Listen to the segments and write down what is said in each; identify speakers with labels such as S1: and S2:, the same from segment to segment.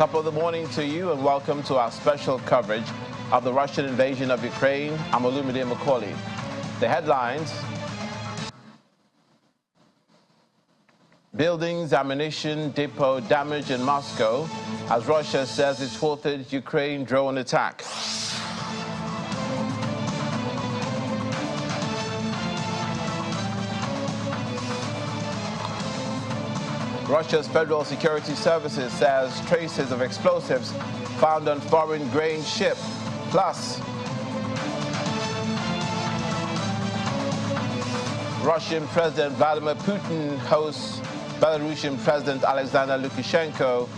S1: Top of the morning to you and welcome to our special coverage of the Russian invasion of Ukraine. I'm Olumide Macaulay. The headlines: buildings, ammunition depot damage in Moscow as Russia says it thwarted Ukraine drone attack. Russia's Federal Security Services says traces of explosives found on foreign grain ship. Plus, Russian President Vladimir Putin hosts Belarusian President Alexander Lukashenko,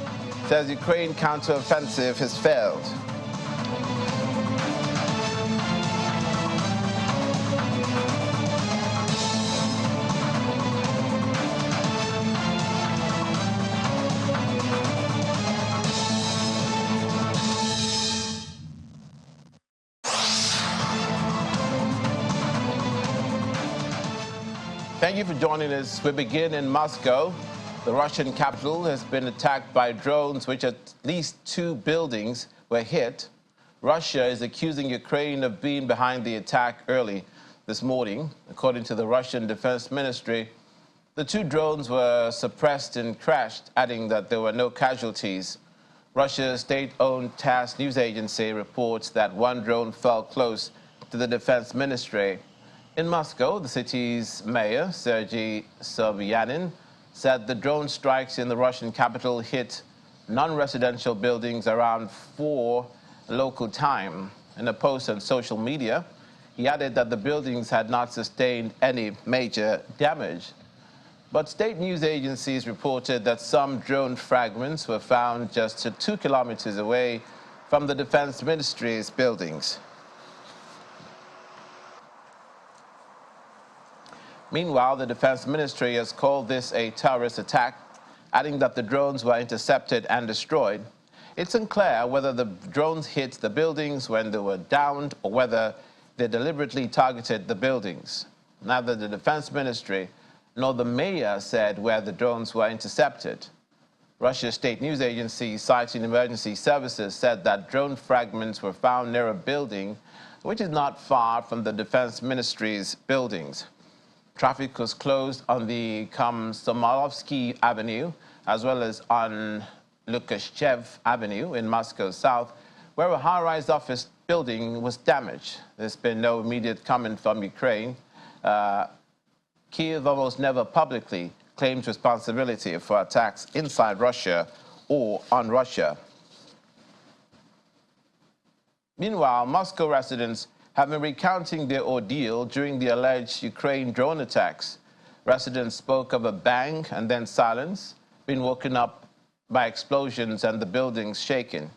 S1: says Ukraine counteroffensive has failed. Thank you for joining us. We begin in Moscow. The Russian capital has been attacked by drones, which at least 2 buildings were hit. Russia is accusing Ukraine of being behind the attack early this morning. According to the Russian Defense Ministry, the 2 drones were suppressed and crashed, adding that there were no casualties. Russia's state-owned TASS news agency reports that 1 drone fell close to the Defense Ministry. In Moscow, the city's mayor, Sergei Sobyanin, said the drone strikes in the Russian capital hit non-residential buildings around 4 local time. In a post on social media, he added that the buildings had not sustained any major damage. But state news agencies reported that some drone fragments were found just 2 kilometers away from the Defense Ministry's buildings. Meanwhile, the Defense Ministry has called this a terrorist attack, adding that the drones were intercepted and destroyed. It's unclear whether the drones hit the buildings when they were downed or whether they deliberately targeted the buildings. Neither the Defense Ministry nor the mayor said where the drones were intercepted. Russia's state news agency, citing emergency services, said that drone fragments were found near a building which is not far from the Defense Ministry's buildings. Traffic was closed on the Komsomolovsky Avenue, as well as on Lukashchev Avenue in Moscow South, where a high-rise office building was damaged. There's been no immediate comment from Ukraine. Kyiv almost never publicly claims responsibility for attacks inside Russia or on Russia. Meanwhile, Moscow residents have been recounting their ordeal during the alleged Ukraine drone attacks. Residents spoke of a bang and then silence, being woken up by explosions and the buildings shaking.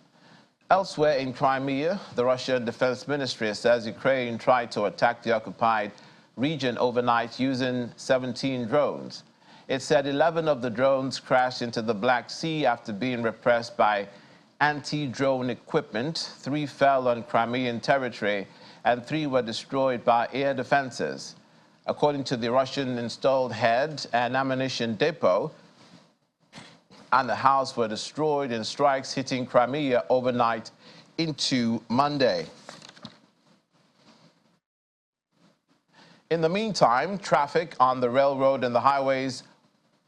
S1: Elsewhere in Crimea, the Russian Defense Ministry says Ukraine tried to attack the occupied region overnight using 17 drones. It said 11 of the drones crashed into the Black Sea after being repressed by anti-drone equipment. 3 fell on Crimean territory and 3 were destroyed by air defenses. According to the Russian installed head, an ammunition depot and a house were destroyed in strikes hitting Crimea overnight into Monday. In the meantime, traffic on the railroad and the highways,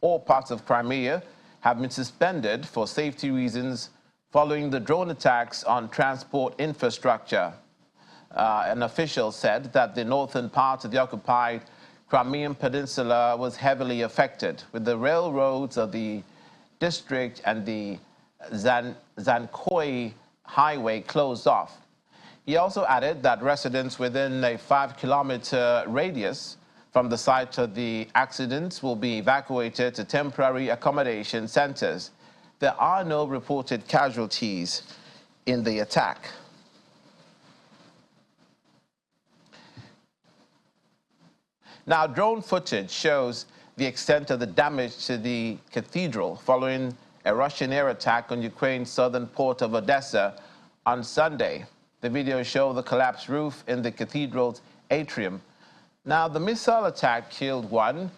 S1: all parts of Crimea, have been suspended for safety reasons following the drone attacks on transport infrastructure. An official said that the northern part of the occupied Crimean Peninsula was heavily affected, with the railroads of the district and the Zankoy highway closed off. He also added that residents within a 5-kilometer radius from the site of the accidents will be evacuated to temporary accommodation centers. There are no reported casualties in the attack. Now, drone footage shows the extent of the damage to the cathedral following a Russian air attack on Ukraine's southern port of Odessa on Sunday. The video shows the collapsed roof in the cathedral's atrium. Now, the missile attack killed 1,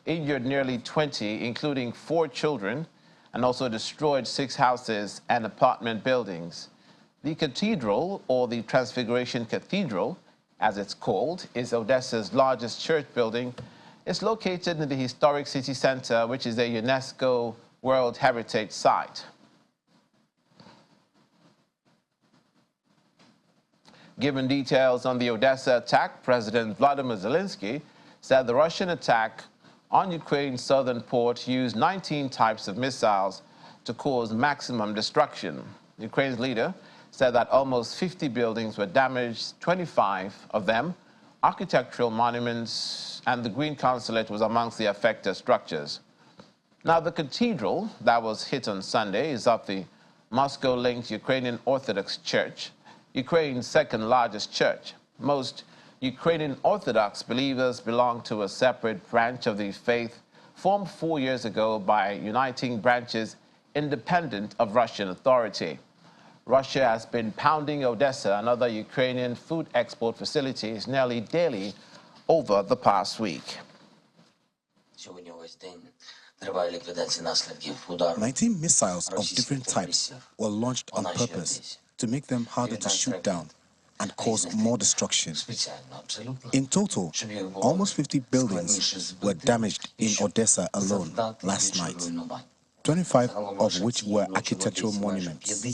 S1: injured nearly 20, including 4 children, and also destroyed 6 houses and apartment buildings. The Cathedral, or the Transfiguration Cathedral, as it's called, is Odessa's largest church building. It's located in the historic city center, which is a UNESCO World Heritage Site. Given details on the Odessa attack, President Vladimir Zelensky said the Russian attack on Ukraine's southern port used 19 types of missiles to cause maximum destruction. Ukraine's leader said that almost 50 buildings were damaged, 25 of them architectural monuments, and the Green Consulate was amongst the affected structures. Now, the cathedral that was hit on Sunday is of the Moscow-linked Ukrainian Orthodox Church, Ukraine's second largest church. Most Ukrainian Orthodox believers belong to a separate branch of the faith formed 4 years ago by uniting branches independent of Russian authority. Russia has been pounding Odessa and other Ukrainian food export facilities nearly daily over the past week.
S2: 19 missiles of different types were launched on purpose to make them harder to shoot down and cause more destruction. In total, almost 50 buildings were damaged in Odessa alone last night, 25 of which were architectural monuments.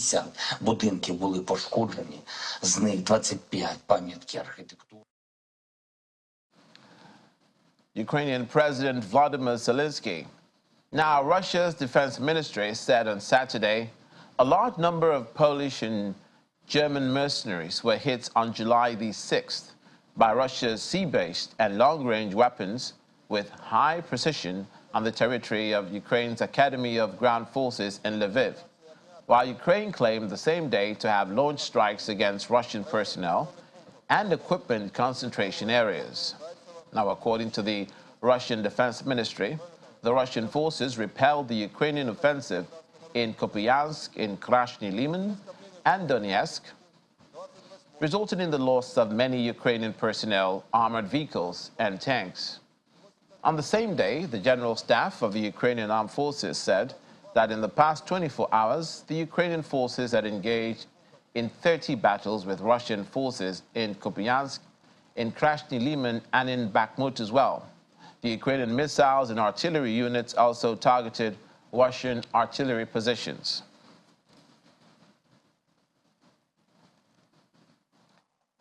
S1: Ukrainian President Vladimir Zelensky. Now, Russia's defense ministry said on Saturday a large number of Polish and German mercenaries were hit on July the 6th by Russia's sea-based and long-range weapons with high precision on the territory of Ukraine's Academy of Ground Forces in Lviv, while Ukraine claimed the same day to have launched strikes against Russian personnel and equipment concentration areas. Now, according to the Russian Defense Ministry, the Russian forces repelled the Ukrainian offensive in Kupiansk, in Krasny Liman, and Donetsk, resulting in the loss of many Ukrainian personnel, armored vehicles, and tanks. On the same day, the General Staff of the Ukrainian Armed Forces said that in the past 24 hours, the Ukrainian forces had engaged in 30 battles with Russian forces in Kupiansk, in Krasny Liman, and in Bakhmut as well. The Ukrainian missiles and artillery units also targeted Russian artillery positions.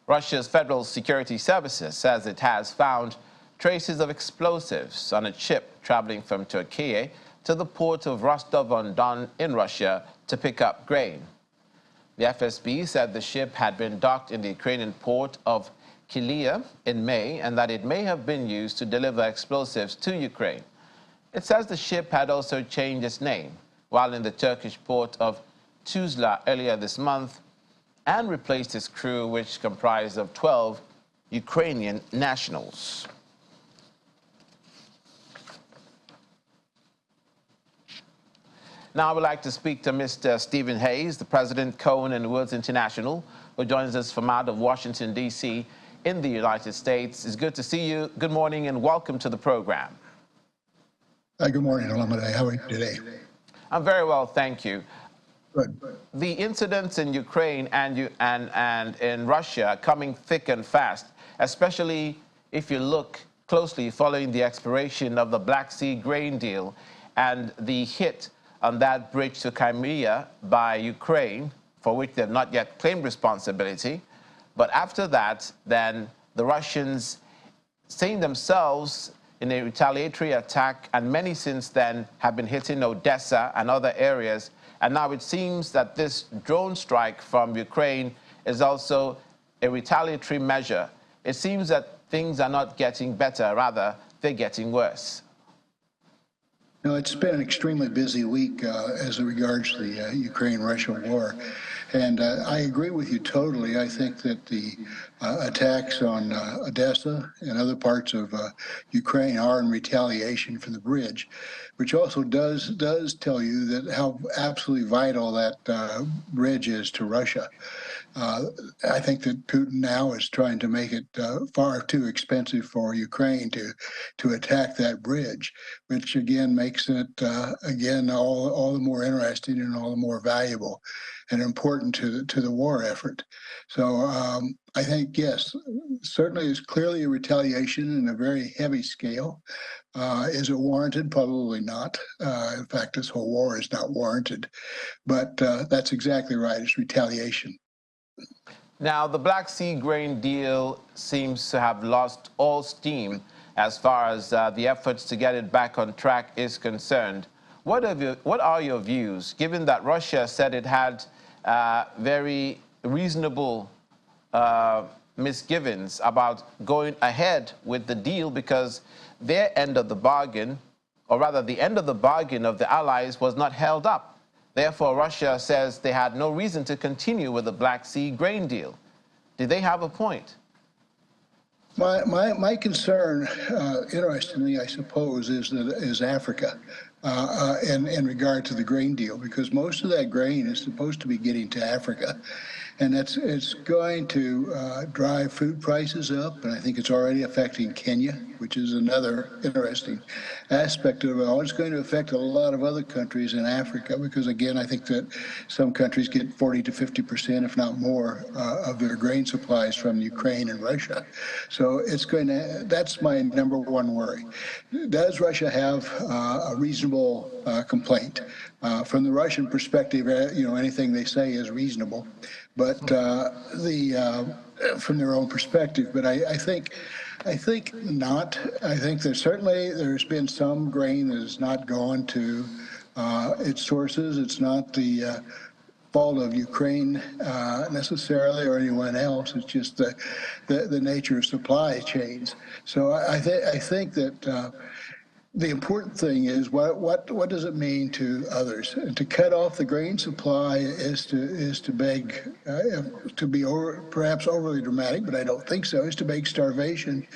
S1: Russia's Federal Security Services says it has found traces of explosives on a ship traveling from Turkey to the port of Rostov-on-Don in Russia to pick up grain. The FSB said the ship had been docked in the Ukrainian port of Crimea in May and that it may have been used to deliver explosives to Ukraine. It says the ship had also changed its name while in the Turkish port of Tuzla earlier this month and replaced its crew, which comprised of 12 Ukrainian nationals. Now I would like to speak to Mr. Stephen Hayes, the President, Cohen and Woods International, who joins us from out of Washington, D.C. in the United States. It's good to see you. Good morning and welcome to the program.
S3: Good morning, Olamide. How are you today?
S1: I'm very well, thank you.
S3: Good.
S1: The incidents in Ukraine and in Russia are coming thick and fast, especially if you look closely following the expiration of the Black Sea grain deal and the hit on that bridge to Crimea by Ukraine, for which they've not yet claimed responsibility. But after that, then the Russians, seeing themselves in a retaliatory attack, and many since then have been hitting Odessa and other areas. And now it seems that this drone strike from Ukraine is also a retaliatory measure. It seems that things are not getting better, rather, they're getting worse.
S3: No, it's been an extremely busy week as regards to the Ukraine-Russia war. And I agree with you totally. I think that the attacks on Odessa and other parts of Ukraine are in retaliation for the bridge, which also does tell you that how absolutely vital that bridge is to Russia. I think that Putin now is trying to make it far too expensive for Ukraine to attack that bridge, which again makes it again all the more interesting and all the more valuable and important to the war effort. So I think yes, certainly it's clearly a retaliation in a very heavy scale. Is it warranted? Probably not. In fact, this whole war is not warranted. But that's exactly right. It's retaliation.
S1: Now, the Black Sea grain deal seems to have lost all steam as far as the efforts to get it back on track is concerned. What are your views, given that Russia said it had very reasonable misgivings about going ahead with the deal because their end of the bargain, or rather the end of the bargain of the Allies, was not held up. Therefore, Russia says they had no reason to continue with the Black Sea grain deal. Did they have a point?
S3: My concern, interestingly, I suppose, is Africa in regard to the grain deal, because most of that grain is supposed to be getting to Africa, and it's going to drive food prices up, and I think it's already affecting Kenya, which is another interesting aspect of it all. It's going to affect a lot of other countries in Africa, because again, I think that some countries get 40 to 50%, if not more, of their grain supplies from Ukraine and Russia. So it's going to, that's my number one worry. Does Russia have a reasonable complaint? From the Russian perspective, anything they say is reasonable, but from their own perspective. But I think not. I think there's been some grain that has not gone to its sources. It's not the fault of Ukraine necessarily or anyone else. It's just the nature of supply chains. So I think that the important thing is what does it mean to others? And to cut off the grain supply is to beg, to be perhaps overly dramatic, but I don't think so. Is to beg starvation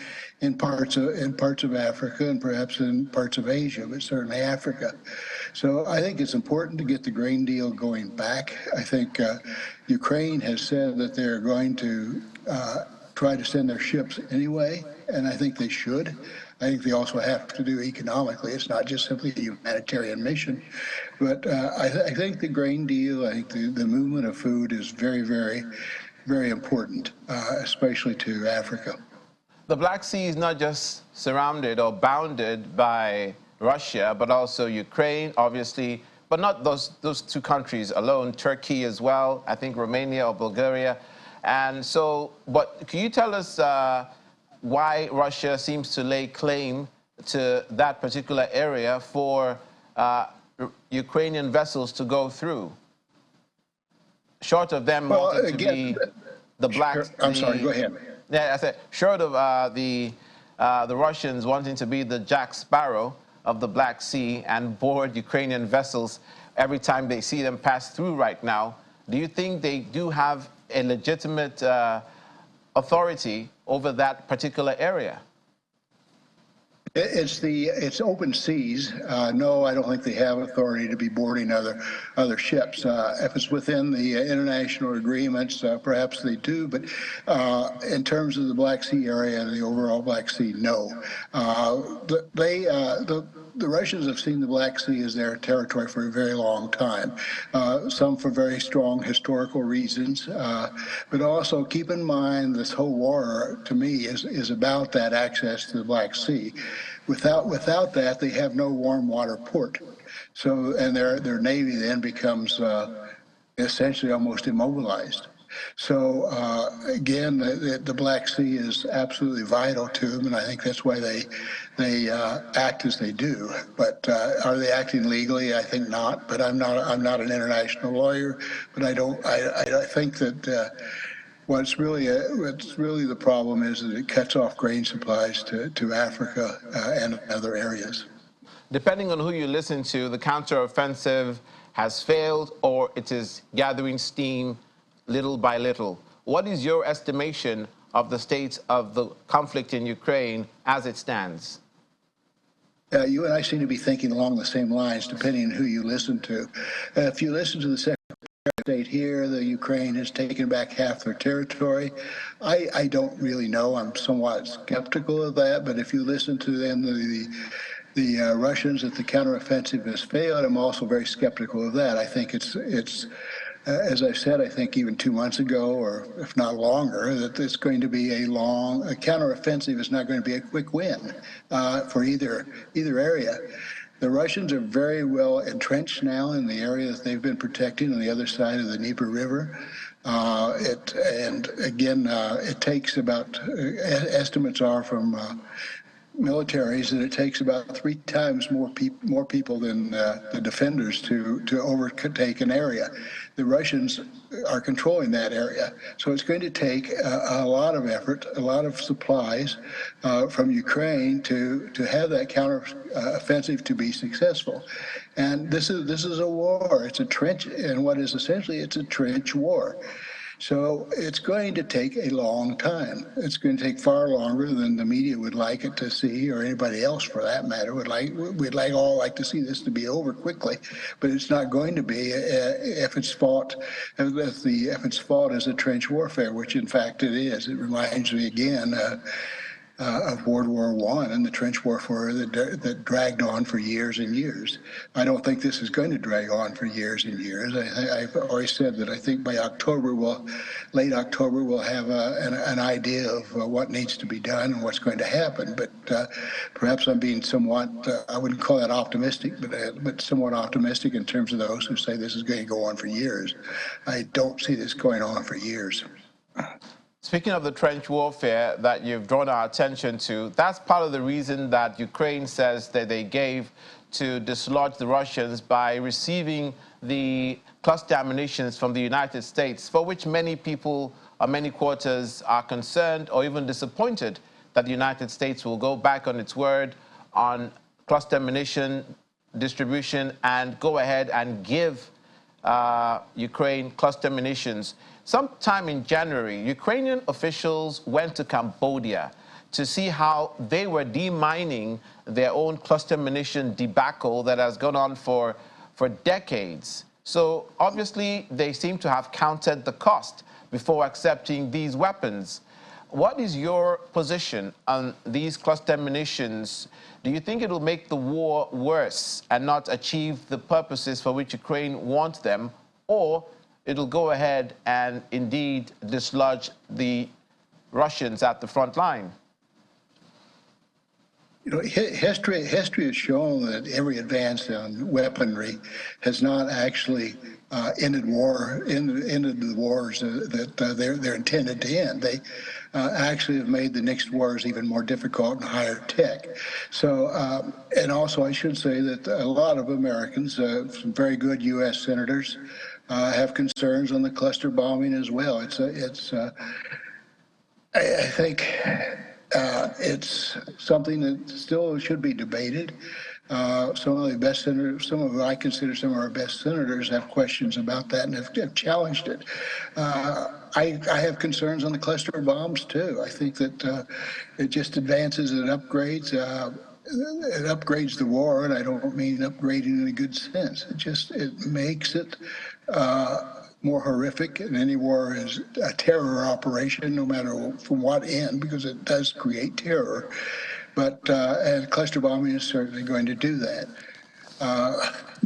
S3: in parts of Africa and perhaps in parts of Asia, but certainly Africa. So I think it's important to get the grain deal going back. I think Ukraine has said that they're going to try to send their ships anyway, and I think they should. I think they also have to do economically. It's not just simply a humanitarian mission. But I think the grain deal, I think the movement of food is very, very, very important, especially to Africa.
S1: The Black Sea is not just surrounded or bounded by Russia, but also Ukraine, obviously, but not those two countries alone, Turkey as well, I think Romania or Bulgaria. And so, but can you tell us why Russia seems to lay claim to that particular area for Ukrainian vessels to go through, short of them wanting to be the Black?
S3: I'm sorry, go ahead.
S1: Yeah, I said short of the Russians wanting to be the Jack Sparrow of the Black Sea and board Ukrainian vessels every time they see them pass through right now. Do you think they do have a legitimate authority over that particular area?
S3: It's open seas. No, I don't think they have authority to be boarding other ships. If it's within the international agreements, perhaps they do. But in terms of the Black Sea area and the overall Black Sea, no. The Russians have seen the Black Sea as their territory for a very long time, some for very strong historical reasons. But also keep in mind this whole war, to me, is about that access to the Black Sea. Without that, they have no warm water port. So, and their navy then becomes essentially almost immobilized. So again, the Black Sea is absolutely vital to them, and I think that's why they act as they do. But are they acting legally? I think not. But I'm not an international lawyer. But I think that. What's really the problem is that it cuts off grain supplies to Africa and other areas.
S1: Depending on who you listen to, the counteroffensive has failed or it is gathering steam little by little. What is your estimation of the state of the conflict in Ukraine as it stands?
S3: You and I seem to be thinking along the same lines, depending on who you listen to. If you listen to the Secretary state here, the Ukraine has taken back half their territory. I don't really know. I'm somewhat skeptical of that, but if you listen to them, the Russians, that the counteroffensive has failed, I'm also very skeptical of that. I think it's as I said, I think even 2 months ago, or if not longer, that it's going to be a counteroffensive is not going to be a quick win for either area. The Russians are very well entrenched now in the areas they've been protecting on the other side of the Dnieper River. It takes about, estimates are from militaries, that it takes about 3 times more people than the defenders to overtake an area. The Russians are controlling that area, so it's going to take a lot of effort, a lot of supplies from Ukraine to have that counter offensive to be successful. And this is a war. It's a trench, and what is essentially it's a trench war. So it's going to take a long time. It's going to take far longer than the media would like it to see, or anybody else for that matter we'd all like to see this to be over quickly. But it's not going to be if it's fought as a trench warfare, which in fact it is. It reminds me again of World War I and the trench warfare that dragged on for years and years. I don't think this is going to drag on for years and years. I've always said that I think by late October, we'll have an idea of what needs to be done and what's going to happen. But perhaps I'm being somewhat, I wouldn't call that optimistic, but somewhat optimistic in terms of those who say this is going to go on for years. I don't see this going on for years.
S1: Speaking of the trench warfare that you've drawn our attention to, that's part of the reason that Ukraine says that they gave to dislodge the Russians by receiving the cluster ammunitions from the United States, for which many people or many quarters are concerned or even disappointed that the United States will go back on its word on cluster ammunition distribution and go ahead and give Ukraine cluster munitions. Sometime in January, Ukrainian officials went to Cambodia to see how they were demining their own cluster munition debacle that has gone on for decades. So obviously, they seem to have counted the cost before accepting these weapons. What is your position on these cluster munitions? Do you think it will make the war worse and not achieve the purposes for which Ukraine wants them, or it'll go ahead and indeed dislodge the Russians at the front line?
S3: You know, history has shown that every advance on weaponry has not actually ended the wars that they're intended to end. They actually have made the next wars even more difficult and higher tech. So, and also I should say that a lot of Americans, some very good U.S. senators, have concerns on the cluster bombing as well. I think it's something that still should be debated. Some of the best senators, I consider some of our best senators, have questions about that and have challenged it. I have concerns on the cluster bombs too. I think that it just advances and upgrades. It upgrades the war, and I don't mean upgrading in a good sense. It makes it more horrific, and any war is a terror operation, no matter from what end, because it does create terror. But and cluster bombing is certainly going to do that.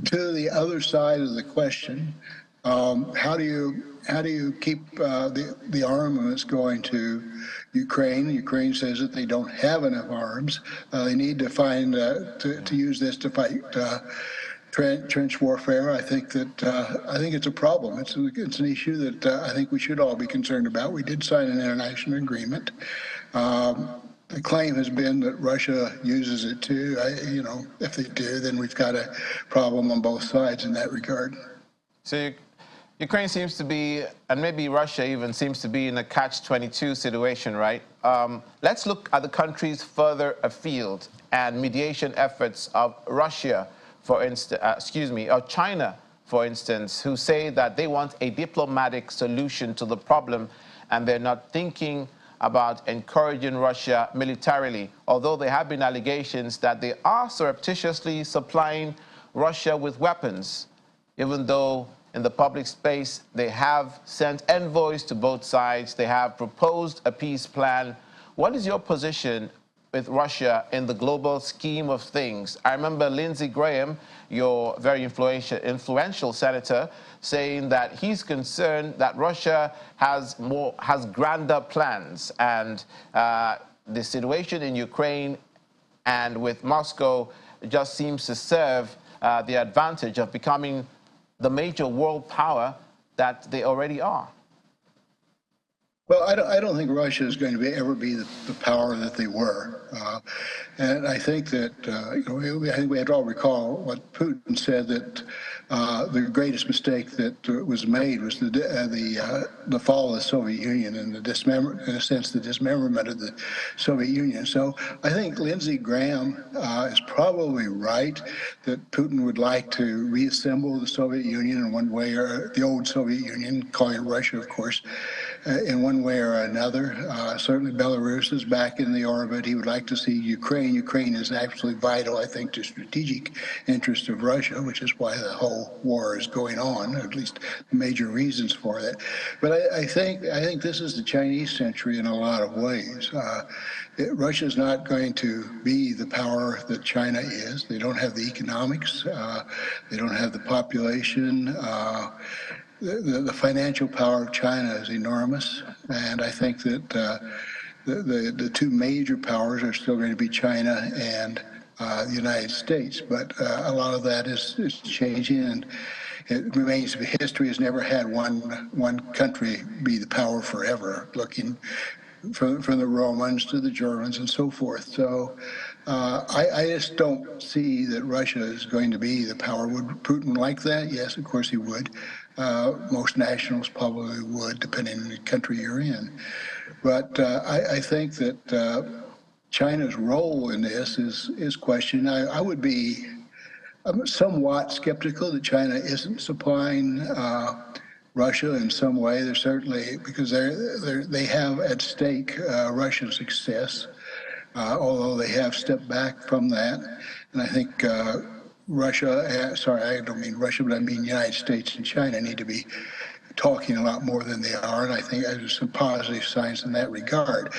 S3: To the other side of the question, how do you keep the armaments going to Ukraine? Ukraine says that they don't have enough arms. They need to find to use this to fight trench warfare. I think it's a problem. It's an issue that I think we should all be concerned about. We did sign an international agreement. The claim has been that Russia uses it too. If they do, then we've got a problem on both sides in that regard.
S1: So Ukraine seems to be, and maybe Russia even seems to be in a catch-22 situation, right? Let's look at the countries further afield and mediation efforts of Russia, for instance, of China, for instance, who say that they want a diplomatic solution to the problem, and they're not thinking about encouraging Russia militarily, although there have been allegations that they are surreptitiously supplying Russia with weapons, even though in the public space. They have sent envoys to both sides. They have proposed a peace plan. What is your position with Russia in the global scheme of things? I remember Lindsey Graham, your very influential senator, saying that he's concerned that Russia has grander plans, and the situation in Ukraine and with Moscow just seems to serve the advantage of becoming the major world power that they already are.
S3: Well, I don't think Russia is going to ever be the power that they were. And I think that, I think we have to all recall what Putin said, that the greatest mistake that was made was the fall of the Soviet Union and in a sense, the dismemberment of the Soviet Union. So I think Lindsey Graham is probably right that Putin would like to reassemble the Soviet Union in one way, or the old Soviet Union, calling it Russia, of course, in one way or another. Certainly Belarus is back in the orbit. He would like to see Ukraine. Ukraine is actually vital, I think, to strategic interest of Russia, which is why the whole war is going on, or at least the major reasons for that. But I think this is the Chinese century in a lot of ways. Russia is not going to be the power that China is. They don't have the economics. They don't have the population. The financial power of China is enormous, and I think that the two major powers are still going to be China and the United States. But a lot of that is changing, and it remains to be. History has never had one country be the power forever, looking from the Romans to the Germans and so forth. So I just don't see that Russia is going to be the power. Would Putin like that? Yes, of course he would. Most nationals probably would, depending on the country you're in. But I think that China's role in this is questioned. I would be somewhat skeptical that China isn't supplying Russia in some way. They're certainly, because they have at stake Russian success, although they have stepped back from that. And I think Russia, sorry, I don't mean Russia, but I mean United States and China need to be talking a lot more than they are, and I think there's some positive signs in that regard.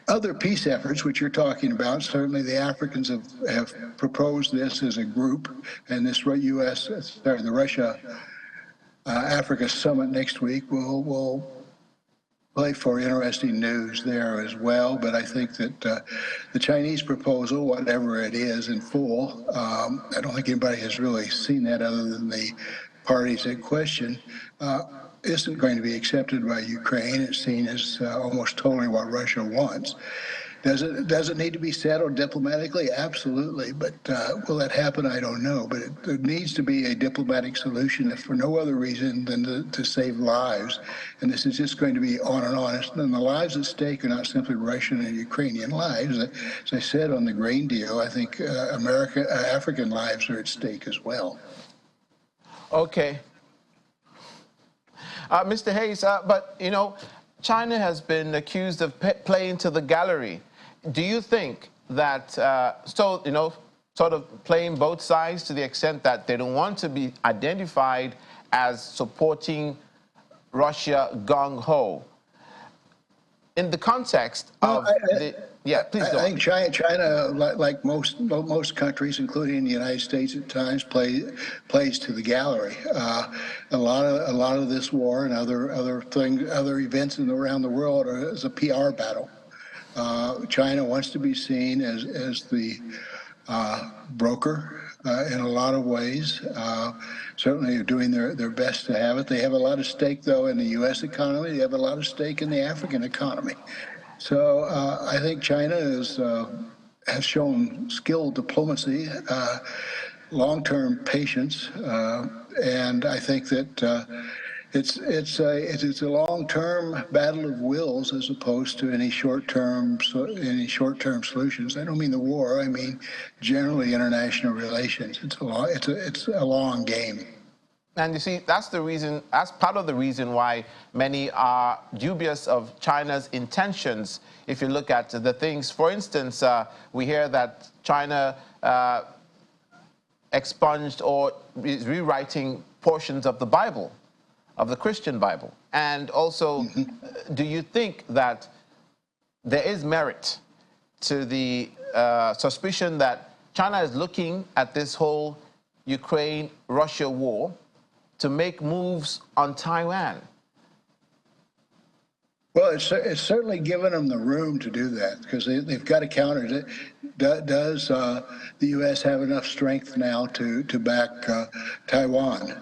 S3: Other peace efforts, which you're talking about, certainly the Africans have proposed this as a group, and this the Russia Africa summit next week will play for interesting news there as well. But I think that the Chinese proposal, whatever it is in full, I don't think anybody has really seen that other than the parties in question, isn't going to be accepted by Ukraine. It's seen as almost totally what Russia wants. Does it need to be settled diplomatically? Absolutely. But will that happen? I don't know. But there needs to be a diplomatic solution, if for no other reason than to save lives. And this is just going to be on and on. And the lives at stake are not simply Russian and Ukrainian lives. As I said on the grain deal, I think African lives are at stake as well.
S1: Okay. Mr. Hayes, but, you know, China has been accused of playing to the gallery. Do you think that, sort of playing both sides to the extent that they don't want to be identified as supporting Russia gung-ho? In the context of please go on.
S3: I think China, like most countries, including the United States at times, plays to the gallery. A lot of this war and other events around the world is a PR battle. China wants to be seen as the broker in a lot of ways. Certainly doing their best to have it. They have a lot of stake, though, in the U.S. economy. They have a lot of stake in the African economy. So I think China has shown skilled diplomacy, long-term patience, and I think that it's a long-term battle of wills as opposed to any short-term solutions. I don't mean the war. I mean generally international relations. It's a long game.
S1: And you see, that's part of the reason why many are dubious of China's intentions. If you look at the things, for instance, we hear that China expunged or is rewriting portions of the Bible, of the Christian Bible? And also, do you think that there is merit to the suspicion that China is looking at this whole Ukraine-Russia war to make moves on Taiwan?
S3: Well, it's certainly given them the room to do that because they've got to counter it. Does the U.S. have enough strength now to back Taiwan?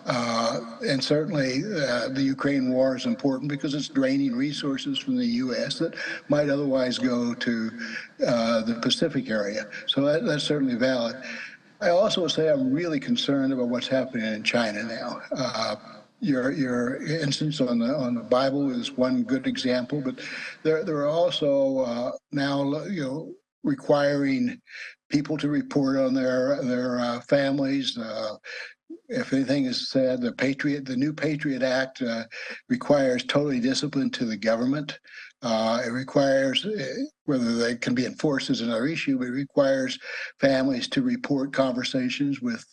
S3: And certainly the Ukraine war is important because it's draining resources from the U.S. that might otherwise go to the Pacific area. So that's certainly valid. I also say I'm really concerned about what's happening in China now. Your instance on the Bible is one good example, but there are also now requiring people to report on their families. If anything is said, the new Patriot Act requires totally discipline to the government. It requires, whether they can be enforced is another issue, but it requires families to report conversations with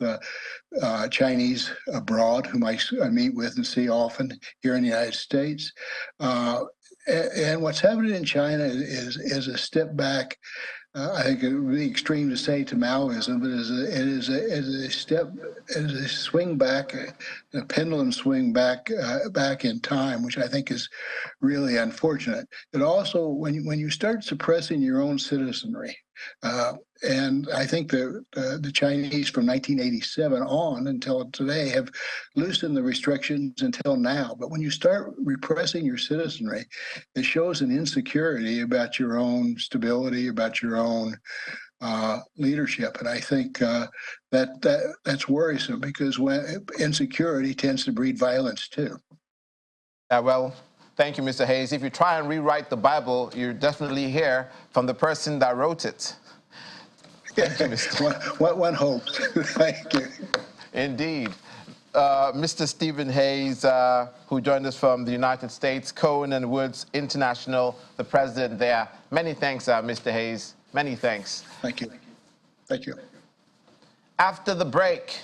S3: Chinese abroad, whom I meet with and see often here in the United States. And what's happening in China is a step back. I think it would be extreme to say to Maoism, but it is a swing back, a pendulum swing back in time, which I think is really unfortunate. It also, when you start suppressing your own citizenry, and I think the Chinese from 1987 on until today have loosened the restrictions until now. But when you start repressing your citizenry, it shows an insecurity about your own stability, about your own leadership. And I think that's worrisome because insecurity tends to breed violence too.
S1: Well, thank you, Mr. Hayes. If you try and rewrite the Bible, you definitely hear from the person that wrote it. Thank you, Mr.
S3: One hopes. Thank you.
S1: Indeed. Mr. Stephen Hayes, who joined us from the United States, Cohen and Woods International, the president there. Many thanks, Mr. Hayes. Many thanks.
S3: Thank you. Thank you.
S1: After the break,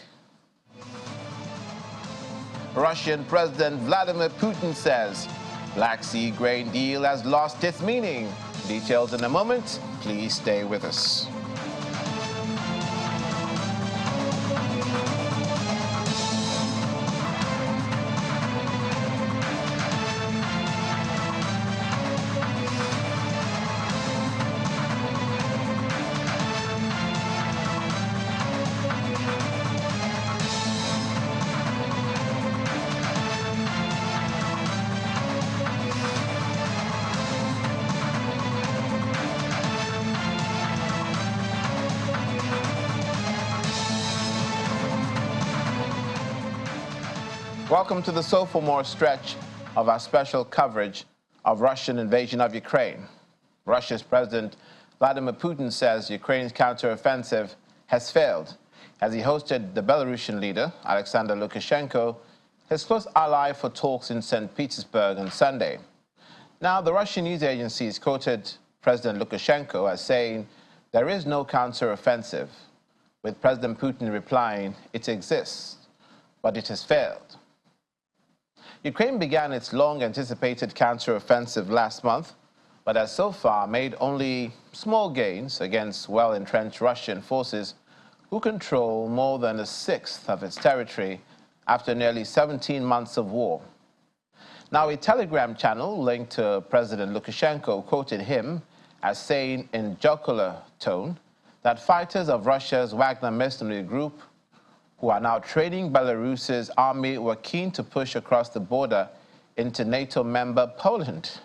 S1: Russian President Vladimir Putin says Black Sea grain deal has lost its meaning. Details in a moment. Please stay with us. Welcome to the So For More stretch of our special coverage of Russian invasion of Ukraine. Russia's President Vladimir Putin says Ukraine's counteroffensive has failed as he hosted the Belarusian leader, Alexander Lukashenko, his close ally for talks in St. Petersburg on Sunday. Now, the Russian news agencies quoted President Lukashenko as saying there is no counteroffensive, with President Putin replying, it exists, but it has failed. Ukraine began its long-anticipated counteroffensive last month, but has so far made only small gains against well-entrenched Russian forces who control more than a sixth of its territory after nearly 17 months of war. Now, a Telegram channel linked to President Lukashenko quoted him as saying in jocular tone that fighters of Russia's Wagner mercenary group who are now training Belarus's army were keen to push across the border into NATO member Poland.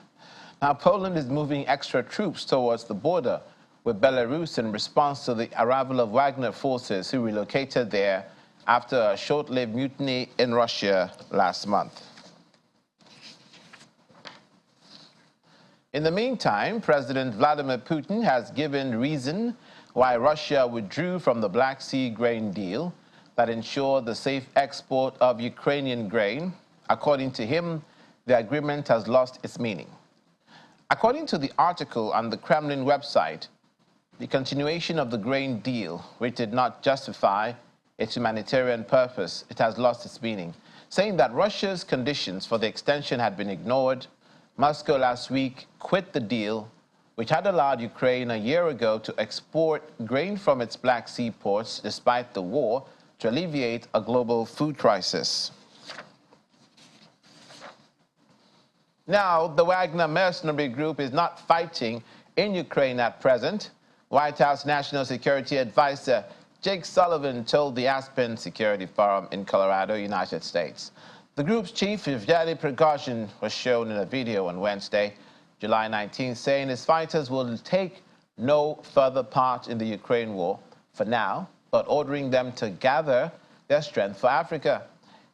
S1: Now, Poland is moving extra troops towards the border with Belarus in response to the arrival of Wagner forces who relocated there after a short-lived mutiny in Russia last month. In the meantime, President Vladimir Putin has given reason why Russia withdrew from the Black Sea grain deal that ensured the safe export of Ukrainian grain. According to him, the agreement has lost its meaning. According to the article on the Kremlin website, the continuation of the grain deal, which did not justify its humanitarian purpose, it has lost its meaning, saying that Russia's conditions for the extension had been ignored. Moscow last week quit the deal, which had allowed Ukraine a year ago to export grain from its Black Sea ports despite the war to alleviate a global food crisis. Now, the Wagner mercenary group is not fighting in Ukraine at present. White House National Security Advisor Jake Sullivan told the Aspen Security Forum in Colorado, United States. The group's chief, Yevgeny Prigozhin, was shown in a video on Wednesday, July 19, saying his fighters will take no further part in the Ukraine war for now, but ordering them to gather their strength for Africa.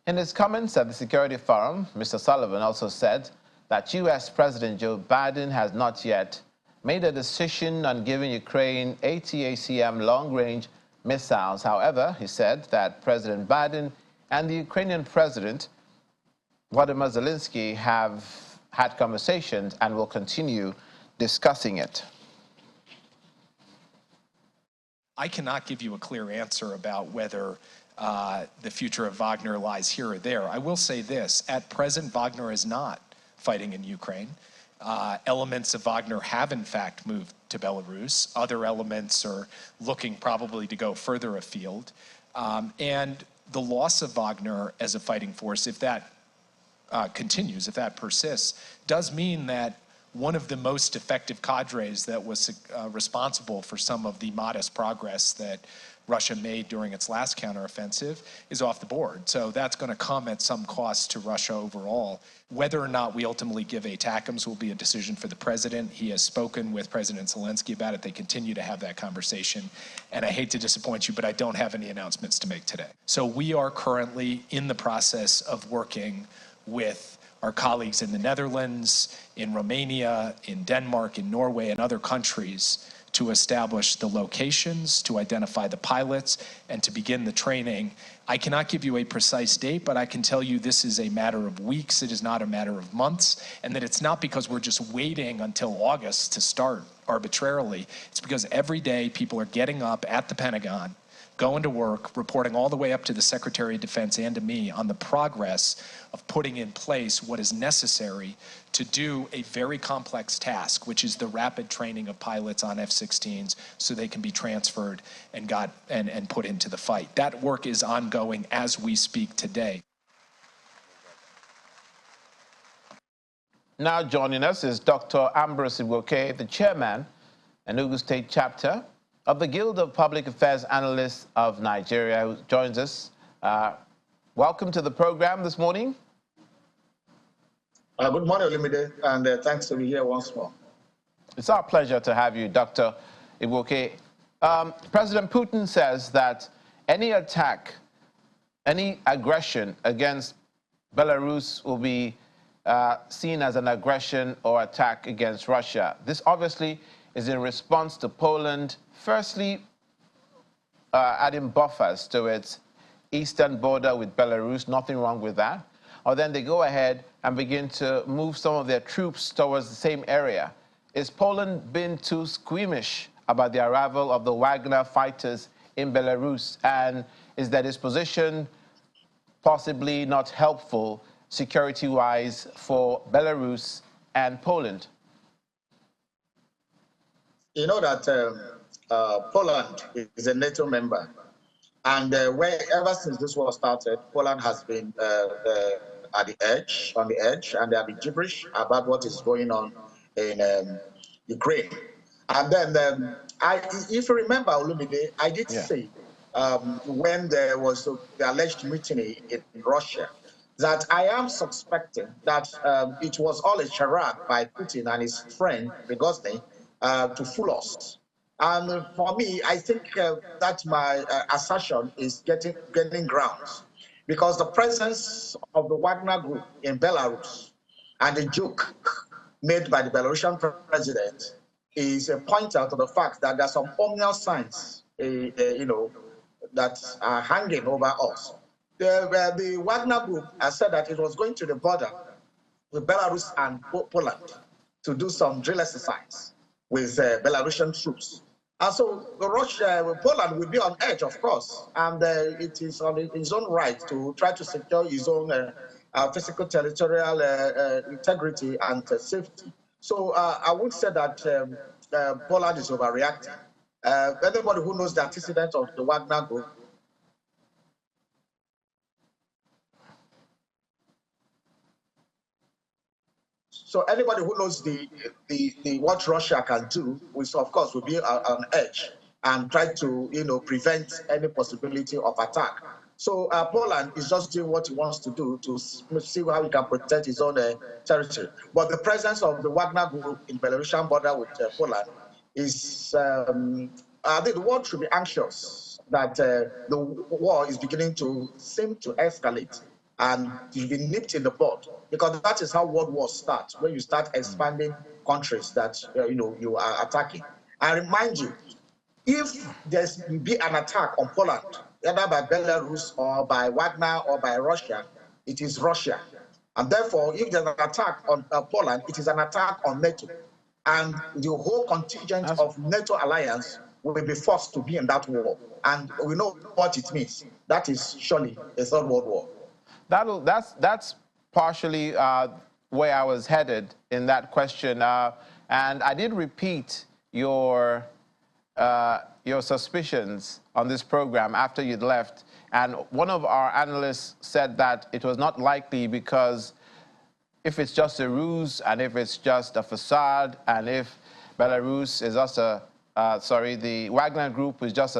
S1: In his comments at the Security Forum, Mr. Sullivan also said that U.S. President Joe Biden has not yet made a decision on giving Ukraine ATACM long-range missiles. However, he said that President Biden and the Ukrainian President Volodymyr Zelensky have had conversations and will continue discussing it.
S4: I cannot give you a clear answer about whether the future of Wagner lies here or there. I will say this: at present, Wagner is not fighting in Ukraine. Elements of Wagner have in fact moved to Belarus. Other elements are looking probably to go further afield. And the loss of Wagner as a fighting force, if that continues, if that persists, does mean that one of the most effective cadres that was responsible for some of the modest progress that Russia made during its last counteroffensive is off the board. So that's going to come at some cost to Russia overall. Whether or not we ultimately give ATACMS will be a decision for the president. He has spoken with President Zelensky about it. They continue to have that conversation. And I hate to disappoint you, but I don't have any announcements to make today. So we are currently in the process of working with our colleagues in the Netherlands, in Romania, in Denmark, in Norway, and other countries to establish the locations, to identify the pilots, and to begin the training. I cannot give you a precise date, but I can tell you this is a matter of weeks. It is not a matter of months, and that it's not because we're just waiting until August to start arbitrarily. It's because every day people are getting up at the Pentagon, going to work, reporting all the way up to the Secretary of Defense and to me on the progress of putting in place what is necessary to do a very complex task, which is the rapid training of pilots on F-16s so they can be transferred and put into the fight. That work is ongoing as we speak today.
S1: Now joining us is Dr. Ambrose Igwoke, the chairman, Enugu State Chapter of the Guild of Public Affairs Analysts of Nigeria, who joins us. Welcome to the program this morning.
S5: Good morning, Olumide, and thanks to be here once more.
S1: It's our pleasure to have you, Dr. Igwoke. President Putin says that any attack, any aggression against Belarus will be seen as an aggression or attack against Russia. This obviously is in response to Poland, firstly, adding buffers to its eastern border with Belarus. Nothing wrong with that. Or then they go ahead and begin to move some of their troops towards the same area. Is Poland being too squeamish about the arrival of the Wagner fighters in Belarus? And is their disposition possibly not helpful security-wise for Belarus and Poland?
S5: You know that Poland is a NATO member, and ever since this war started, Poland has been on the edge, and they have been gibberish about what is going on in Ukraine. And then, if you remember, Olumide, I did say when there was the alleged mutiny in Russia, that I am suspecting that it was all a charade by Putin and his friend Prigozhin to fool us. And for me, I think that my assertion is getting grounds, because the presence of the Wagner group in Belarus and the joke made by the Belarusian president is a pointer to the fact that there's some ominous signs, that are hanging over us. The Wagner group has said that it was going to the border with Belarus and Poland to do some drill exercise with Belarusian troops. And so Poland will be on edge, of course, and it is on its own right to try to secure its own physical territorial integrity and safety. So I would say that Poland is overreacting. Anybody who knows the antecedents of the Wagner Group, so anybody who knows the what Russia can do, which of course will be on edge and try to prevent any possibility of attack. So Poland is just doing what he wants to do to see how he can protect his own territory. But the presence of the Wagner Group in Belarusian border with Poland is, I think the world should be anxious that the war is beginning to seem to escalate and you've been nipped in the bud, because that is how world wars start, when you start expanding countries that you are attacking. I remind you, if there's be an attack on Poland, either by Belarus or by Wagner or by Russia, it is Russia. And therefore, if there's an attack on Poland, it is an attack on NATO. And the whole contingent of NATO alliance will be forced to be in that war. And we know what it means. That is surely a third world war.
S1: That's partially where I was headed in that question, and I did repeat your suspicions on this program after you'd left, and one of our analysts said that it was not likely because if it's just a ruse and if it's just a facade and if Belarus is just the Wagner Group is just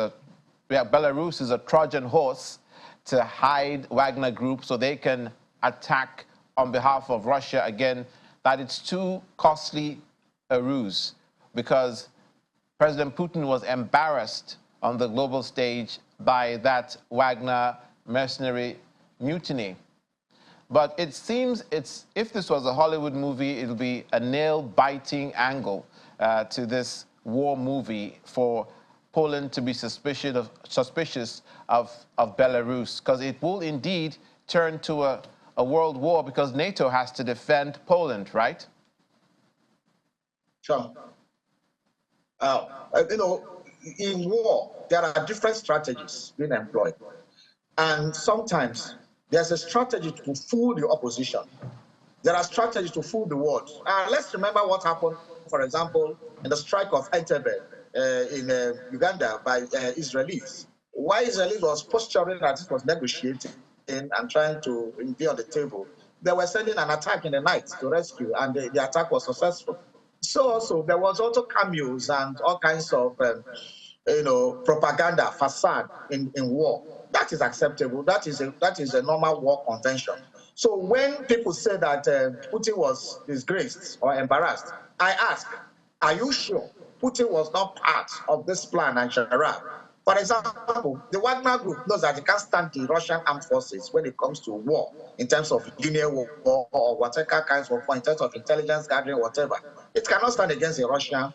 S1: Belarus is a Trojan horse to hide Wagner Group so they can attack on behalf of Russia again, that it's too costly a ruse because President Putin was embarrassed on the global stage by that Wagner mercenary mutiny. But it seems if this was a Hollywood movie, it'll be a nail-biting angle to this war movie for Poland to be suspicious of Belarus, because it will indeed turn to a world war because NATO has to defend Poland, right?
S5: Sure. In war, there are different strategies being employed. And sometimes there's a strategy to fool the opposition. There are strategies to fool the world. Let's remember what happened, for example, in the strike of Entebbe in Uganda by Israelis. Why Israelis was posturing that it was negotiating and trying to be on the table, they were sending an attack in the night to rescue, and the attack was successful. So also there was also cameos and all kinds of propaganda facade in war. That is acceptable. That is a normal war convention. So when people say that Putin was disgraced or embarrassed, I ask, are you sure Putin was not part of this plan and charade? For example, the Wagner Group knows that it can't stand the Russian armed forces when it comes to war, in terms of linear war or whatever kinds of war, in terms of intelligence gathering, whatever. It cannot stand against the Russian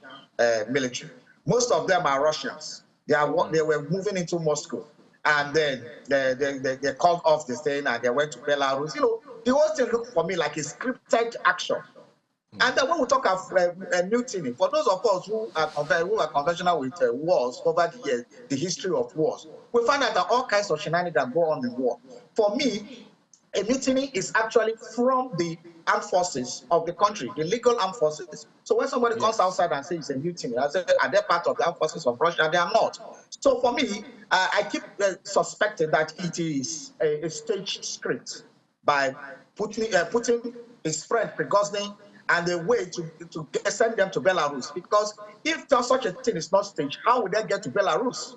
S5: military. Most of them are Russians. They were moving into Moscow, and then they called off the thing and they went to Belarus. The whole thing looked for me like a scripted action. And then when we talk of mutiny, for those of us who are conventional with wars over the years, the history of wars, we find out that all kinds of shenanigans go on in war. For me, a mutiny is actually from the armed forces of the country, the legal armed forces. So when somebody comes outside and says it's a mutiny, I say, are they part of the armed forces of Russia? They are not. So for me, I keep suspecting that it is a staged script by Putin, his friend Prigozhin, and a way to send them to Belarus. Because if such a thing is not staged, how would they get to Belarus?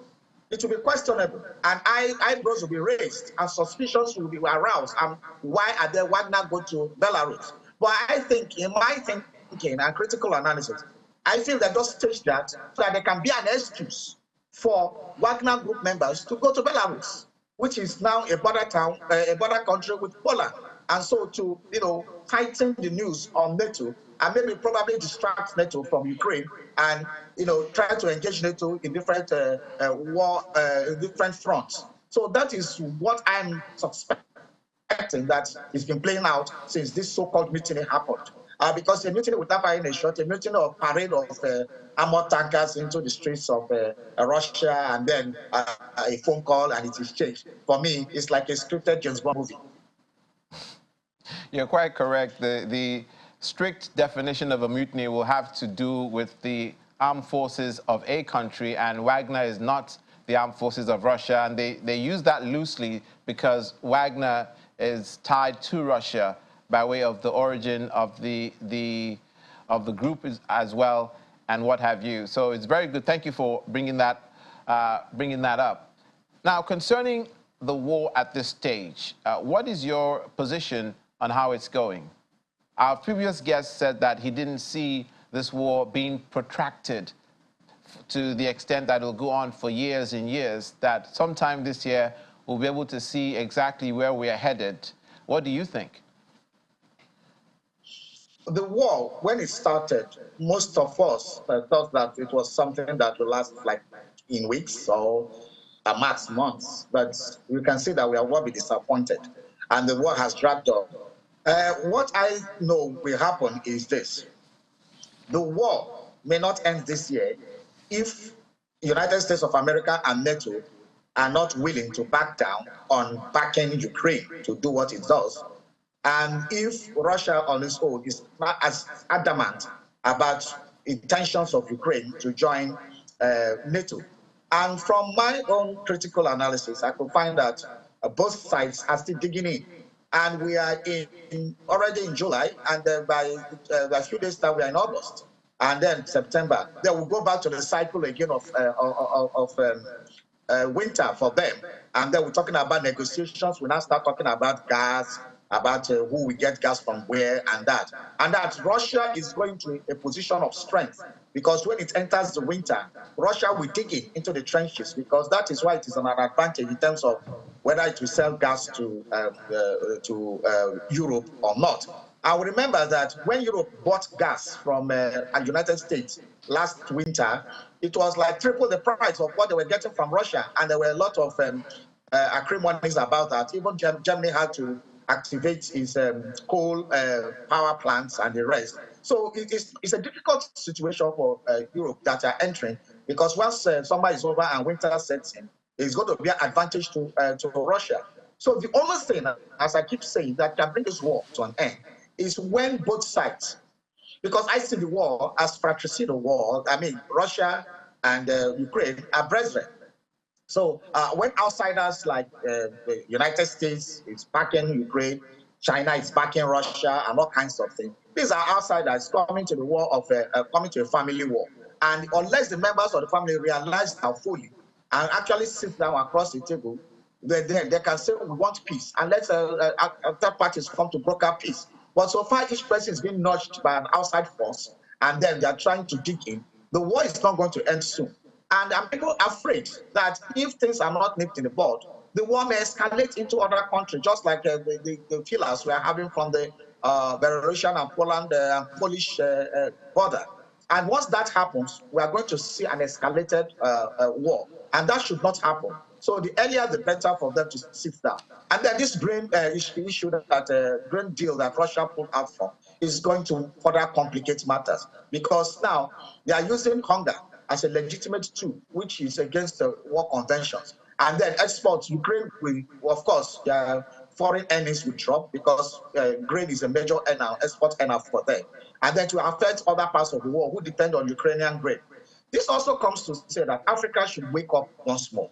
S5: It will be questionable, and eyebrows will be raised, and suspicions will be aroused. And why are they Wagner go to Belarus? But I think, in my thinking and critical analysis, I feel that just stage that so that there can be an excuse for Wagner Group members to go to Belarus, which is now a border town, a border country with Poland. And so to, tighten the news on NATO and maybe probably distract NATO from Ukraine and, try to engage NATO in different different fronts. So that is what I'm suspecting that has been playing out since this so-called mutiny happened. because a mutiny without firing a shot, a mutiny or parade of armored tankers into the streets of Russia, and then a phone call and it is changed. For me, it's like a scripted James Bond movie.
S1: You're quite correct. The strict definition of a mutiny will have to do with the armed forces of a country, and Wagner is not the armed forces of Russia, and they use that loosely because Wagner is tied to Russia by way of the origin of the group as well, and what have you. So it's very good. Thank you for bringing that up. Now, concerning the war at this stage, what is your position on how it's going? Our previous guest said that he didn't see this war being protracted to the extent that it'll go on for years and years, that sometime this year we'll be able to see exactly where we are headed. What do you think?
S5: The war, when it started, most of us thought that it was something that will last like in weeks or max months. But you can see that we are well be disappointed, and the war has dragged on. What I know will happen is this: the war may not end this year if the United States of America and NATO are not willing to back down on backing Ukraine to do what it does. And if Russia on its own is not as adamant about intentions of Ukraine to join NATO. And from my own critical analysis, I could find that both sides are still digging in. And we are already in July, and by a few days time, we are in August. And then September, they will go back to the cycle again of winter for them. And then we're talking about negotiations. We now start talking about gas, about who we get gas from where, and that. And that Russia is going to a position of strength, because when it enters the winter, Russia will dig into the trenches, because that is why it is an advantage in terms of whether it will sell gas to Europe or not. I will remember that when Europe bought gas from the United States last winter, it was like triple the price of what they were getting from Russia, and there were a lot of acrimonies about that. Even Germany had to activate its coal power plants and the rest. So it's a difficult situation for Europe that are entering, because once summer is over and winter sets in, it's going to be an advantage to Russia. So the only thing, as I keep saying, that can bring this war to an end is when both sides, because I see the war as fratricidal war. I mean, Russia and Ukraine are brethren. So when outsiders like the United States is backing Ukraine, China is backing Russia, and all kinds of things, these are outsiders coming to the war of coming to a family war. And unless the members of the family realize that fully and actually sit down across the table, they can say, we want peace, and let third parties come to broker peace. But so far, each person is being nudged by an outside force, and then they are trying to dig in. The war is not going to end soon. And I'm people afraid that if things are not nipped in the bud, the war may escalate into other countries, just like the killers we are having from the Belarusian and Poland Polish border. And once that happens, we are going to see an escalated war, and that should not happen. So the earlier the better for them to sit down. And then this grain issue, that grain deal that Russia pulled out from, is going to further complicate matters, because now they are using hunger as a legitimate tool, which is against the war conventions. And then exports, Ukraine will, of course, foreign earnings will drop, because grain is a major export earner for them. And then to affect other parts of the world who depend on Ukrainian grain. This also comes to say that Africa should wake up once more.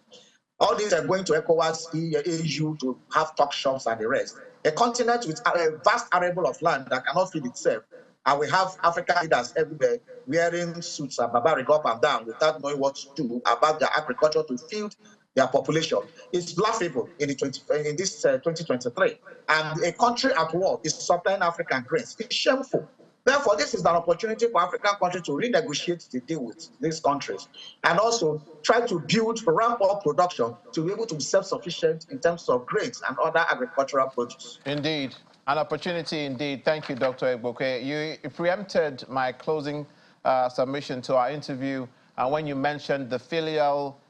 S5: All these are going to ECOWAS, EU to have talk shops and the rest. A continent with a vast arable of land that cannot feed itself. And we have African leaders everywhere wearing suits and barbaric up and down without knowing what to do about their agriculture to feed their population. It's laughable in this 2023. And a country at war is supplying African grains. It's shameful. Therefore, this is an opportunity for African countries to renegotiate the deal with these countries, and also try to ramp up production to be able to be self-sufficient in terms of grains and other agricultural produce.
S1: Indeed. An opportunity indeed. Thank you, Dr. Egboke. You preempted my closing submission to our interview when you mentioned the filial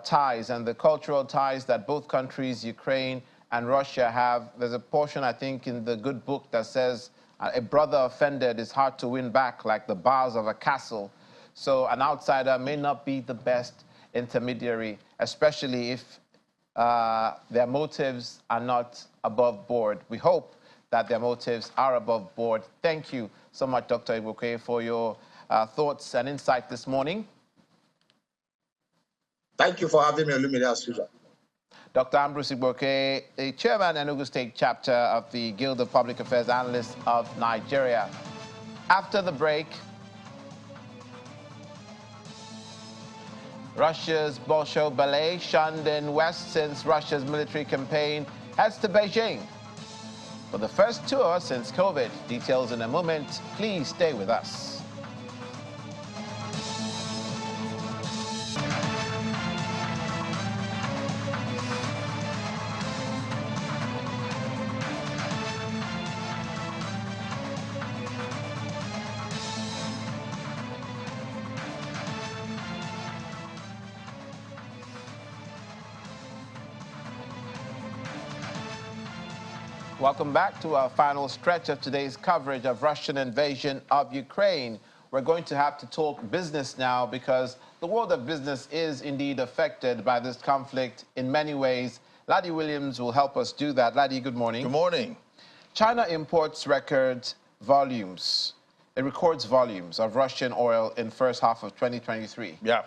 S1: ties and the cultural ties that both countries, Ukraine and Russia, have. There's a portion, I think, in the good book that says A brother offended is hard to win back, like the bars of a castle. So an outsider may not be the best intermediary, especially if their motives are not above board. We hope that their motives are above board. Thank you so much, Dr. Igboke, for your thoughts and insight this morning.
S5: Thank you for having me, Olumide, as usual.
S1: Dr. Ambrose Igboke, the chairman and Enugu State chapter of the Guild of Public Affairs Analysts of Nigeria. After the break, Russia's Bolshoi ballet, shunned in West since Russia's military campaign, heads to Beijing for the first tour since COVID. Details in a moment. Please stay with us. Welcome back to our final stretch of today's coverage of Russian invasion of Ukraine. We're going to have to talk business now because the world of business is indeed affected by this conflict in many ways. Laddie Williams will help us do that. Laddie, good morning.
S6: Good morning.
S1: China imports record volumes. It records volumes of Russian oil in first half of 2023.
S6: Yeah.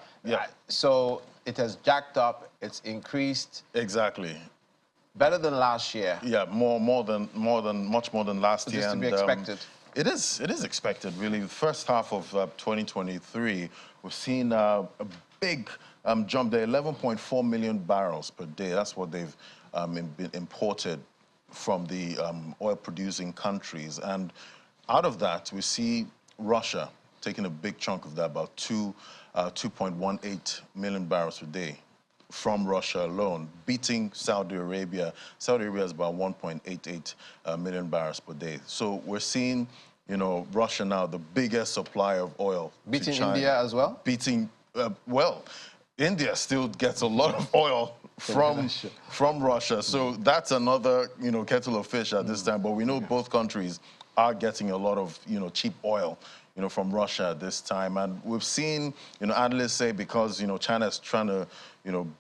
S1: So it has jacked up, it's increased.
S6: Exactly.
S1: Better than last year.
S6: Yeah, much more than last year.
S1: Is to be expected?
S6: It is expected, really. The first half of 2023, we've seen a big jump there, 11.4 million barrels per day. That's what they've been imported from the oil-producing countries. And out of that, we see Russia taking a big chunk of that, about 2.18 million barrels per day from Russia alone, beating Saudi Arabia. Saudi Arabia is about 1.88 million barrels per day. So we're seeing, Russia now the biggest supplier of oil.
S1: Beating India as well?
S6: Beating, well, India still gets a lot of oil from Russia. So that's another, kettle of fish at this time. But we know both countries are getting a lot of, cheap oil, from Russia at this time. And we've seen, analysts say because, China's trying to,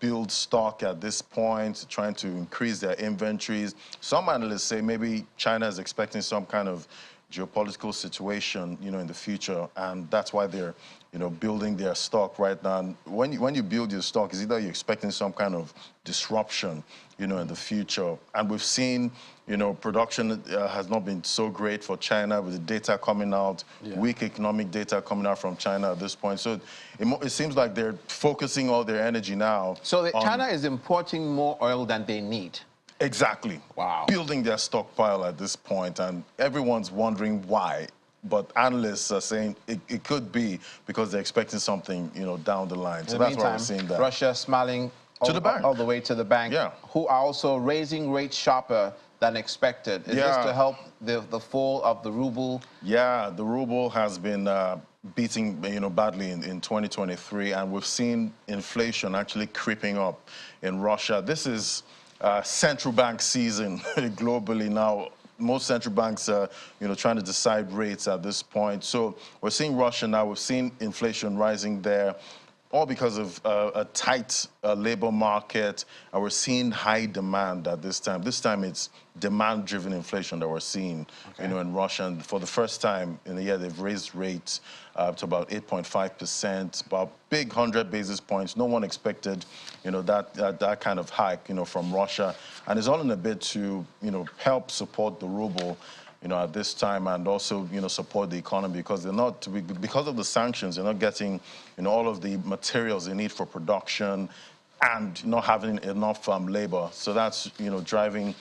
S6: build stock at this point, trying to increase their inventories. Some analysts say maybe China is expecting some kind of geopolitical situation, in the future, and that's why they're, building their stock right now. And when you build your stock, it's either you're expecting some kind of disruption, in the future. And we've seen, production has not been so great for China with the data coming out, weak economic data coming out from China at this point. So it seems like they're focusing all their energy now.
S1: So China is importing more oil than they need.
S6: Exactly.
S1: Wow.
S6: Building their stockpile at this point, and everyone's wondering why. But analysts are saying it could be because they're expecting something, down the line. So that's why we're seeing that.
S1: Russia smiling
S6: to the bank.
S1: All the way to the bank, who are also raising rates sharper than expected. Is this to help the fall of the ruble? Yeah,
S6: the ruble has been beating, badly in 2023, and we've seen inflation actually creeping up in Russia. This is central bank season globally now. Most central banks are, trying to decide rates at this point. So we're seeing Russia now. We've seen inflation rising there, all because of a tight labor market, and we're seeing high demand at this time. This time it's demand-driven inflation that we're seeing, in Russia. And for the first time in a year, they've raised rates to about 8.5%, about big 100 basis points. No one expected, that kind of hike, from Russia. And it's all in a bid to, help support the ruble, at this time, and also, support the economy, because they're not, because of the sanctions, they're not getting, all of the materials they need for production and not having enough labor. So that's, driving,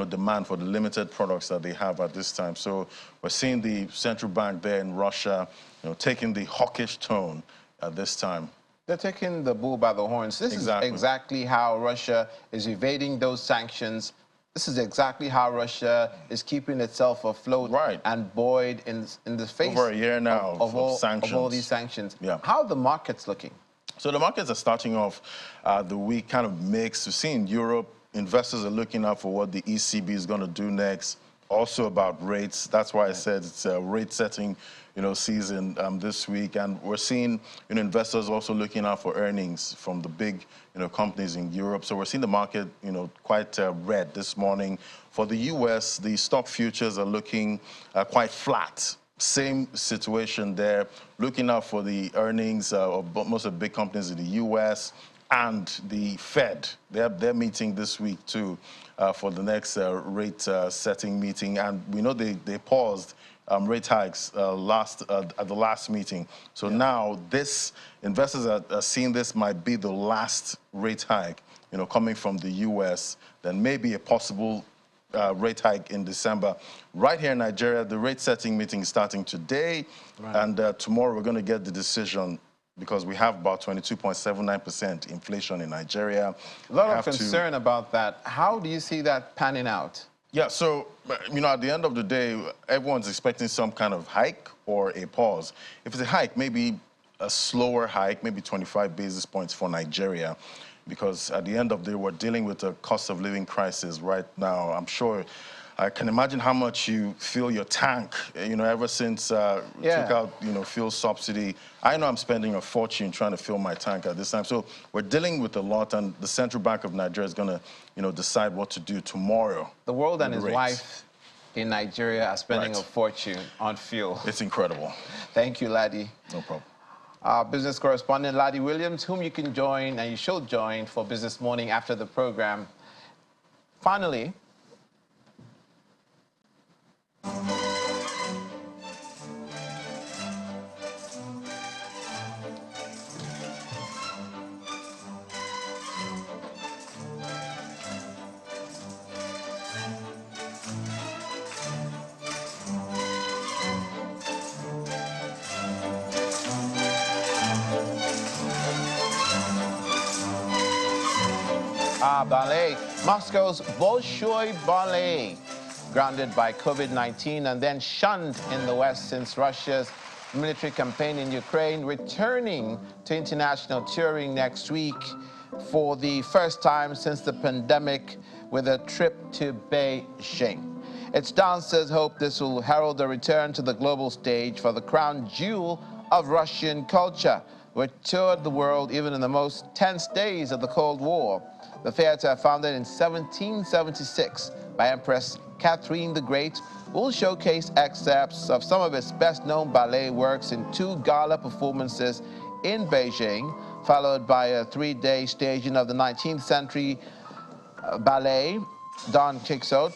S6: demand for the limited products that they have at this time. So we're seeing the central bank there in Russia, taking the hawkish tone at this time.
S1: They're taking the bull by the horns. This is exactly how Russia is evading those sanctions. This is exactly how Russia is keeping itself afloat and buoyed in the face
S6: over a year now of
S1: all these sanctions. How are the markets looking?
S6: So the markets are starting off the week kind of mixed. We've seen Europe, investors are looking out for what the ECB is going to do next. also about rates. That's why I said it's a rate setting, season this week. And we're seeing, investors also looking out for earnings from the big, companies in Europe. So we're seeing the market, quite red this morning. For the U.S., the stock futures are looking quite flat. Same situation there. Looking out for the earnings of most of the big companies in the U.S. and the Fed. They're meeting this week too for the next rate setting meeting. And we know they paused rate hikes at the last meeting. So now investors are seeing this might be the last rate hike, coming from the U.S. Then maybe a possible rate hike in December. Right here in Nigeria, the rate setting meeting is starting today. Right. And tomorrow we're going to get the decision because we have about 22.79% inflation in Nigeria.
S1: A lot of concern about that. How do you see that panning out?
S6: Yeah, so, at the end of the day, everyone's expecting some kind of hike or a pause. If it's a hike, maybe a slower hike, maybe 25 basis points for Nigeria, because at the end of the day, we're dealing with a cost of living crisis right now. I'm sure I can imagine how much you fill your tank, ever since took out, fuel subsidy. I know I'm spending a fortune trying to fill my tank at this time. So we're dealing with a lot, and the Central Bank of Nigeria is going to, decide what to do tomorrow.
S1: The world and his wife in Nigeria are spending a fortune on fuel.
S6: It's incredible.
S1: Thank you, Laddie.
S6: No problem.
S1: Our business correspondent, Laddie Williams, whom you can join, and you should join, for Business Morning after the program. Finally, ballet. Moscow's Bolshoi ballet, grounded by COVID-19 and then shunned in the West since Russia's military campaign in Ukraine, returning to international touring next week for the first time since the pandemic with a trip to Beijing. Its dancers hope this will herald a return to the global stage for the crown jewel of Russian culture, which toured the world even in the most tense days of the Cold War. The theater, founded in 1776 by Empress Catherine the Great, will showcase excerpts of some of its best-known ballet works in 2 gala performances in Beijing, followed by a 3-day staging of the 19th century ballet Don Quixote.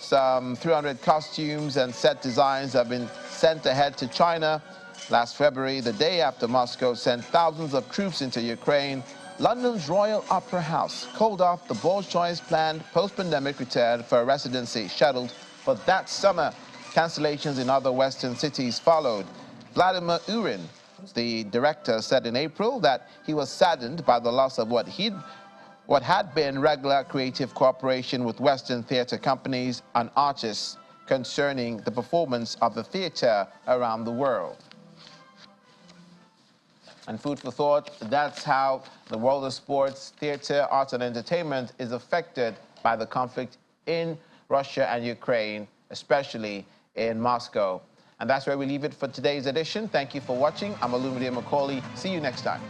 S1: 300 costumes and set designs have been sent ahead to China. Last February, the day after Moscow sent thousands of troops into Ukraine, London's Royal Opera House called off the Bolshoi's planned post-pandemic return for a residency scheduled for that summer. Cancellations in other Western cities followed. Vladimir Urin, the director, said in April that he was saddened by the loss of what had been regular creative cooperation with Western theater companies and artists concerning the performance of the theater around the world. And food for thought, that's how the world of sports, theater, arts, and entertainment is affected by the conflict in Russia and Ukraine, especially in Moscow. And that's where we leave it for today's edition. Thank you for watching. I'm Olumide Macaulay. See you next time.